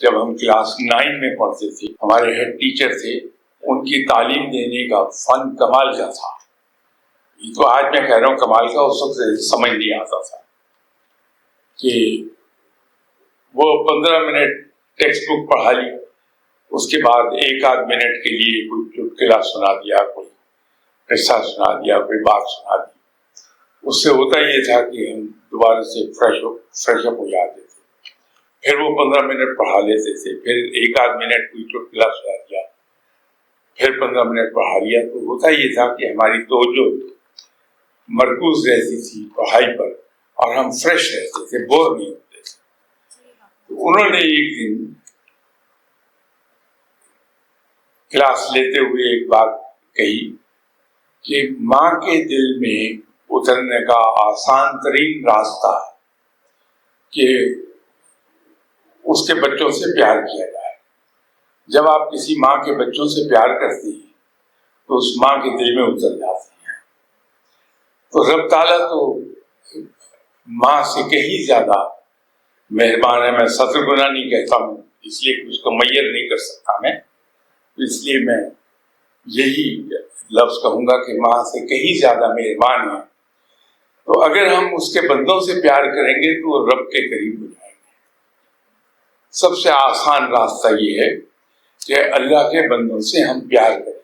جب ہم کلاس 9 میں پڑھتے تھے، ہمارے ہیڈ ٹیچر تھے، ان کی تعلیم دینے کا فن کمال کا تھا. یہ تو آج میں کہہ رہا ہوں کمال کا، اس وقت سمجھ نہیں آتا تھا کہ وہ 15 منٹ ٹیکسٹ بک پڑھا لی، اس کے بعد 1 آدھ منٹ کے لیے کوئی چٹکلا سنا دیا، کوئی قصہ سنا دیا، کوئی بات سنا دی. اس سے ہوتا یہ تھا کہ ہم دوبارہ سے فریش اپ ہو جاتے تھے. پھر وہ 15 منٹ پڑھا لیتے تھے، پھر 1 آدھ منٹ کوئی چٹکلا سنا دیا، پھر 15 منٹ پڑھا لیا. تو ہوتا یہ تھا کہ ہماری توجہ مرکوز رہتی تھی پڑھائی پر، اور ہم فریش رہتے تھے، بور نہیں ہوتے تھے. تو انہوں نے ایک دن کلاس لیتے ہوئے ایک بات کہی کہ ماں کے دل میں اترنے کا آسان ترین راستہ ہے کہ اس کے بچوں سے پیار کیا جائے. جب آپ کسی ماں کے بچوں سے پیار کرتی ہیں تو اس ماں کے دل میں اتر جاتی ہیں. تو رب تعالیٰ تو ماں سے کہیں زیادہ مہربان ہے. میں 70 گنا نہیں کہتا ہوں، اس لیے کہ اس کو میئر نہیں کر سکتا میں، اس لیے میں یہی لفظ کہوں گا کہ ماں سے کہیں زیادہ مہربان ہے. تو اگر ہم اس کے بندوں سے پیار کریں گے تو وہ رب کے قریب ہو جائیں گے. سب سے آسان راستہ یہ ہے کہ اللہ کے بندوں سے ہم پیار کریں.